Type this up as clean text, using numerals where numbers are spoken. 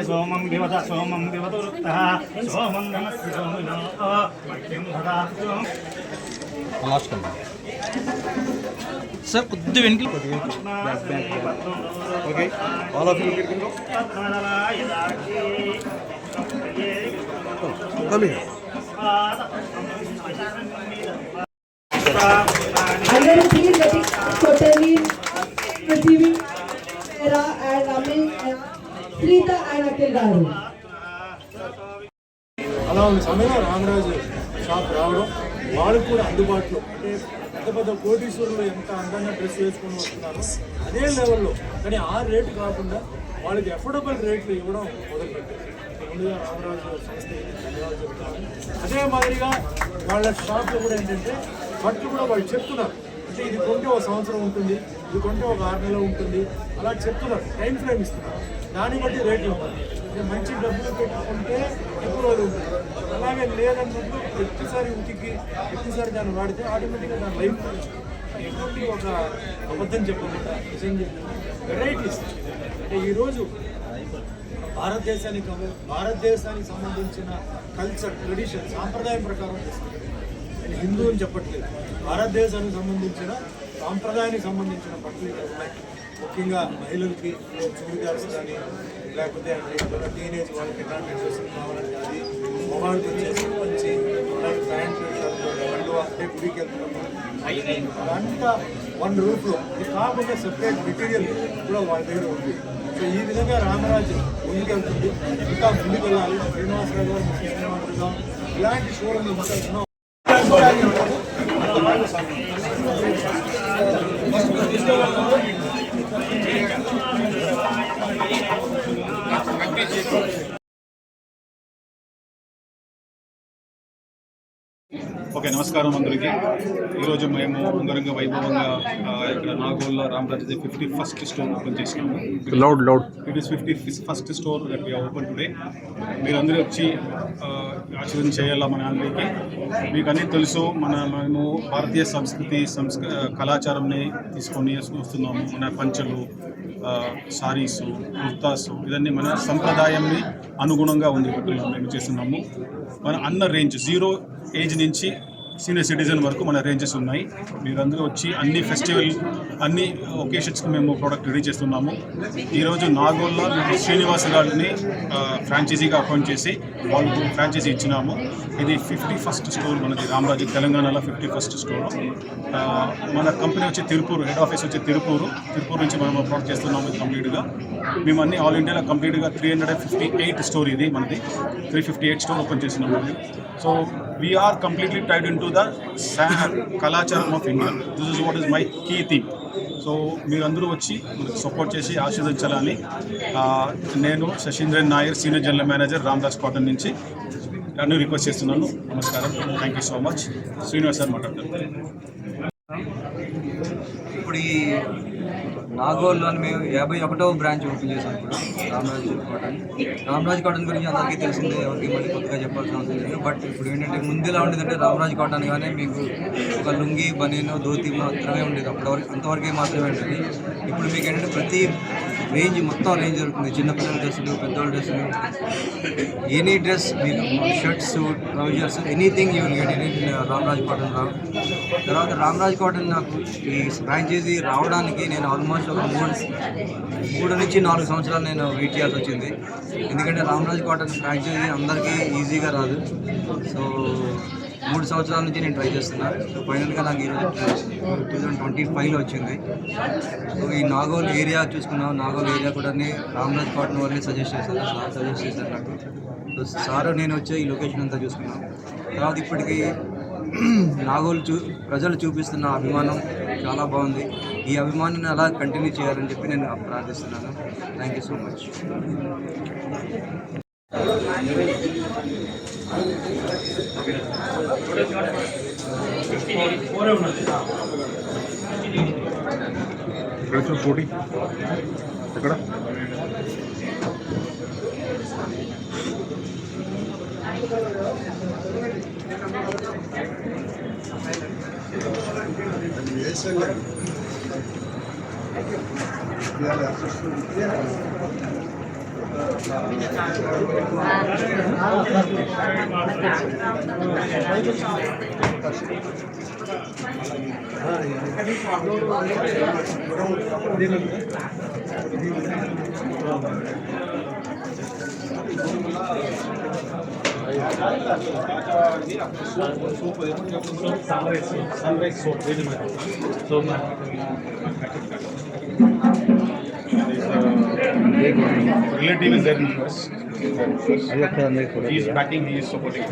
सोमं विवत वृत्तः सोमं नमस्य सोमिनो मह्यं ददातु सर कुछ वेंकल okay all of you come here Again, please getting totally receiving Era and Amin, Preeta and Akhil Garu. అలా ఉన్న సమయంలో రామరాజు షాప్ రావడం వాళ్ళకు కూడా అందుబాటులో అంటే పెద్ద పెద్ద కోటీశ్వరులు ఎంత అందంగా డ్రెస్ వేసుకొని వస్తున్నారు అదే లెవెల్లో కానీ ఆ రేటు కాకుండా వాళ్ళకి అఫోర్డబుల్ రేట్లు ఇవ్వడం మొదలుపెట్టారు. ముందుగా రామరాజు సంస్థకి ధన్యవాదాలు చెప్తాను. అదే మాదిరిగా వాళ్ళ షాప్లో కూడా ఏంటంటే బట్టలు కూడా వాళ్ళు చెప్తున్నారు అంటే ఇది కొంటే ఒక సంవత్సరం ఉంటుంది, ఇది కొంటే ఒక 6 నెలలు ఉంటుంది, అలా చెప్తున్నారు, టైం ఫ్రేమ్ ఇస్తున్నారు. దాన్ని బట్టి రేట్లు ఉంటుంది. మంచి డబ్బులు పెట్టుకుంటే ఎక్కువ రోజులు ఉంటుంది. అలాగే లేదన్నప్పుడు ప్రతిసారి ఉతికి ప్రతిసారి దాన్ని వాడితే ఆటోమేటిక్గా దాని లైఫ్ ఎటువంటి ఒక అబద్ధం చెప్పకుండా నిజం చెప్పి వెరైటీస్ అంటే ఈరోజు భారతదేశానికి సంబంధించిన కల్చర్ ట్రెడిషన్ సాంప్రదాయం ప్రకారం చేస్తుంది. నేను హిందూ అని చెప్పట్లేదు, భారతదేశానికి సంబంధించిన సాంప్రదాయానికి సంబంధించిన బట్టలు ఇక్కడ ఉన్నాయి. ముఖ్యంగా మహిళలకి చూడిదార్స్ కానీ లేకపోతే టీనేజ్ వాళ్ళకి ఎట్లాంటి డ్రెస్సులు కావాలంటే అది మొబైల్కి వచ్చేసి మంచి ప్యాంట్ షర్ట్లు అంటే గుడికి వెళ్తున్నాము అదంతా వన్ రూఫ్లో. ఇది కాకుండా సెపరేట్ మెటీరియల్ కూడా వాళ్ళ దగ్గర ఉంది. సో ఈ విధంగా రామరాజు ముందుకెళ్తుంది. ఇంకా ముందుకు వెళ్ళాలి. శ్రీనివాసరావు గారు శ్రీనివాసరావు ఇలాంటి షోరూమ్ ఇంకా ఎన్నో ఓకే, నమస్కారం అందరికీ. ఈరోజు మేము అంగరంగ వైభవంగా ఇక్కడ నాగోల్లో రామరాజు 51st స్టోర్ ఓపెన్ చేసినాము. It is 51st store that we open today. మీరందరూ వచ్చి ఆశీర్వదం చేయాలా మన అందరికీ. మీకు అన్నీ తెలుసు, మేము భారతీయ కళాచారంని తీసుకొని వస్తున్నాము. మన పంచలు, సారీసు, కుర్తాసు ఇవన్నీ మన సంప్రదాయాన్ని అనుగుణంగా ఉంది బట్టలు మేము చేస్తున్నాము. మన అన్న రేంజ్ 0 ఏజ్ నుంచి సీనియర్ సిటిజన్ వరకు మన రేంజెస్ ఉన్నాయి. మీరందరూ వచ్చి అన్ని ఫెస్టివల్ అన్ని ఒకేషన్స్కి మేము ప్రోడక్ట్ రెడీ చేస్తున్నాము. ఈరోజు నాగోల్లో మేము శ్రీనివాస గారిని ఫ్రాంచైజీగా అపాయింట్ చేసి వాళ్ళకు ఫ్రాంచైజీ ఇచ్చినాము. ఇది 51st స్టోర్ మనది రామరాజు, తెలంగాణలో 51st స్టోర్. మన కంపెనీ వచ్చి తిరుపూరు, హెడ్ ఆఫీస్ వచ్చి తిరుపూరు నుంచి మనం ప్రొడక్ట్ చేస్తున్నాము కంప్లీట్గా. మేము అన్ని ఆల్ ఇండియాలో కంప్లీట్గా 358 స్టోర్ ఇది మనది. 358 స్టోర్ ఓపెన్ చేసినాము. So we are completely tied in to the కళాచారం of India. This is what is my key thing. So మీరందరూ వచ్చి మనకు సపోర్ట్ చేసి ఆశీర్వదించాలని నేను Sasheendran Nair, senior general manager, Ramadas cotton నుంచి నన్ను రిక్వెస్ట్ చేస్తున్నాను. నమస్కారం, thank you so much. Srinivas sir మాట్లాడతారు. ఇప్పుడు ఈ నాగోల్లో మేము 51వ బ్రాంచ్ ఓపెన్ చేసాం. ఇప్పుడు రామరాజ్ కాటన్ గురించి అందరికీ తెలిసిందే, ఎవరికి మళ్ళీ కొత్తగా చెప్పాల్సిన అవసరం లేదు. బట్ ఇప్పుడు ఏంటంటే ముందులా ఉండేదంటే రామరాజ్ కాటన్ కానీ మీకు ఒక లుంగి, బనీను, ధోతి మాత్రమే ఉండేది. అంతవరకే మాత్రమే ఉంటుంది. ఇప్పుడు మీకు ఏంటంటే ప్రతి రేంజ్ మొత్తం రేంజ్ దొరుకుతుంది. చిన్నపిల్లల డ్రెస్సులు, పెద్దవాళ్ళ డ్రెస్సులు, ఎనీ డ్రెస్ మీకు shirts, trousers, anything you will get in Ramraj cotton. తర్వాత రామరాజ్ కాటన్ నాకు ఈ ఫ్రాంచైజీ రావడానికి నేను ఆల్మోస్ట్ ఒక 3 నుంచి 4 సంవత్సరాలు నేను వెయిట్ చేయాల్సి వచ్చింది. ఎందుకంటే రామరాజ్ కాటన్ ఫ్రాంచైజీ అందరికీ ఈజీగా రాదు. సో 3 సంవత్సరాల నుంచి నేను ట్రై చేస్తున్నాను. సో ఫైనల్గా నాకు ఈరోజు 2025లో వచ్చింది. సో ఈ నాగోల్ ఏరియా చూసుకున్నాం. నాగోల్ ఏరియా కూడా రామరాజ్ కాటన్ వాళ్ళే సజెస్ట్ చేశారు నాకు. సో సార్ నేను వచ్చే ఈ లొకేషన్ అంతా చూసుకున్నాం. తర్వాత ఇప్పటికీ నాగోల్ ప్రజలు చూపిస్తున్న అభిమానం చాలా బాగుంది. ఈ అభిమానాన్ని అలా కంటిన్యూ చేయాలని చెప్పి నేను ప్రార్థిస్తున్నాను. Thank you so much. ఎక్కడ Sunrise soap, very much. So relative is there in US. He is backing, he is supporting.